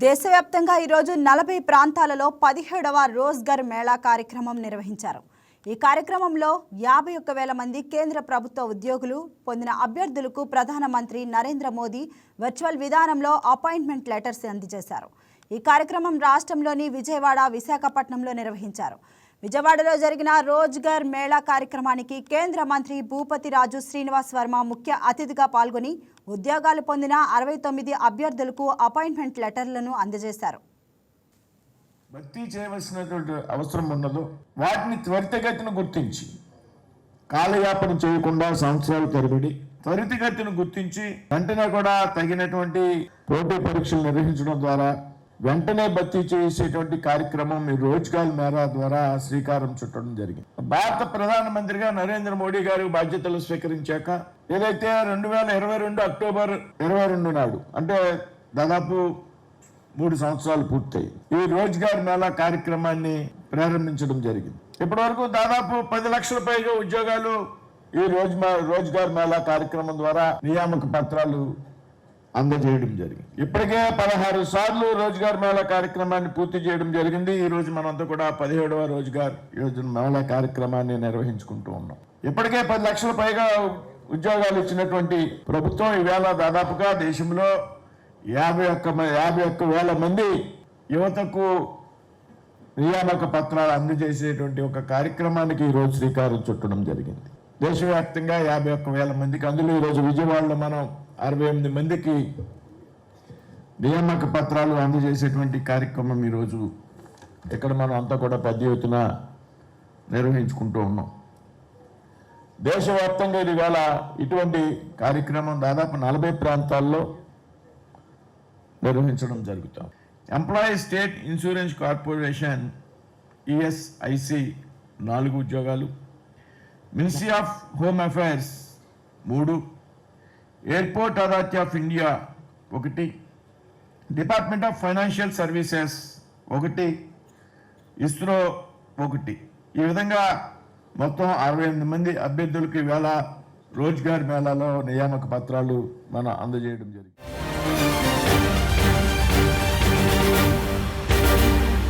దేశవ్యాప్తంగా ఈరోజు 40 ప్రాంతాలలో 17వ రోజ్గర్ మేళా కార్యక్రమం నిర్వహించారు. ఈ కార్యక్రమంలో 51,000 మంది కేంద్ర ప్రభుత్వ ఉద్యోగులు పొందిన అభ్యర్థులకు ప్రధానమంత్రి నరేంద్ర మోదీ వర్చువల్ విధానంలో అపాయింట్మెంట్ లెటర్స్ అందజేశారు. ఈ కార్యక్రమం రాష్ట్రంలోని విజయవాడ, విశాఖపట్నంలో నిర్వహించారు. విజయవాడలో జరిగిన రోజ్గర్ మేళా కార్యక్రమానికి కేంద్ర మంత్రి భూపతి రాజు శ్రీనివాస్ వర్మ ముఖ్య అతిథిగా పాల్గొని ఉద్యోగాలు పొందిన 69 అభ్యర్థులకు అపాయింట్మెంట్ లెటర్లను అందజేశారు. భర్తీ చేయవలసినటువంటి అవసరం ఉన్నదో వాటిని త్వరితగతిన గుర్తించి కాలయాపన చేయకుండా సంవత్సరాలు తరబడి త్వరితగతిన గుర్తించి వెంటనే కూడా తగినటువంటి పోటీ పరీక్షలు నిర్వహించడం ద్వారా వెంటనే భర్తీ చేసేటువంటి కార్యక్రమం ఈ రోజ్గార్ మేళా ద్వారా శ్రీకారం చుట్టడం జరిగింది. భారత ప్రధానమంత్రిగా నరేంద్ర మోడీ గారు బాధ్యతలు స్వీకరించాక ఏదైతే 2022 అక్టోబర్ 22 నాడు అంటే దాదాపు 3 సంవత్సరాలు పూర్తయి ఈ రోజ్గార్ మేళా కార్యక్రమాన్ని ప్రారంభించడం జరిగింది. ఇప్పటి వరకు దాదాపు 10 లక్షల పైగా ఉద్యోగాలు ఈ రోజ్గార్ మేళా కార్యక్రమం ద్వారా నియామక పత్రాలు అందజేయడం జరిగింది. ఇప్పటికే 16 సార్లు రోజ్గార్ మేళా కార్యక్రమాన్ని పూర్తి చేయడం జరిగింది. ఈ రోజు మనంతా కూడా 17వ రోజ్గార్ మేళా కార్యక్రమాన్ని నిర్వహించుకుంటూ ఉన్నాం. ఇప్పటికే 10 లక్షల పైగా ఉద్యోగాలు ఇచ్చినటువంటి ప్రభుత్వం ఈవేళ దాదాపుగా దేశంలో 51,000 మంది యువతకు నియామక పత్రాలు అందజేసేటువంటి ఒక కార్యక్రమానికి ఈ రోజు శ్రీకారం చుట్టడం జరిగింది. దేశవ్యాప్తంగా 51,000 మందికి, అందులో ఈరోజు విజయవాడలో మనం 68 మందికి నియామక పత్రాలు అందజేసేటువంటి కార్యక్రమం ఈరోజు ఇక్కడ మనం అంతా కూడా పెద్ద ఎత్తున నిర్వహించుకుంటూ ఉన్నాం. దేశవ్యాప్తంగా ఇవాళ ఇటువంటి కార్యక్రమం దాదాపు 40 ప్రాంతాల్లో నిర్వహించడం జరుగుతాం. Employees state insurance corporation ESIC 4 ఉద్యోగాలు, ministry of home affairs 3, airport authority of India 1, department of financial services 1, ISRO 1. ఈ విధంగా మొత్తం 68 మంది అభ్యర్థులకు ఈవేళ రోజ్గార్ మేళాలో నియామక పత్రాలు మనం అందజేయడం జరిగింది.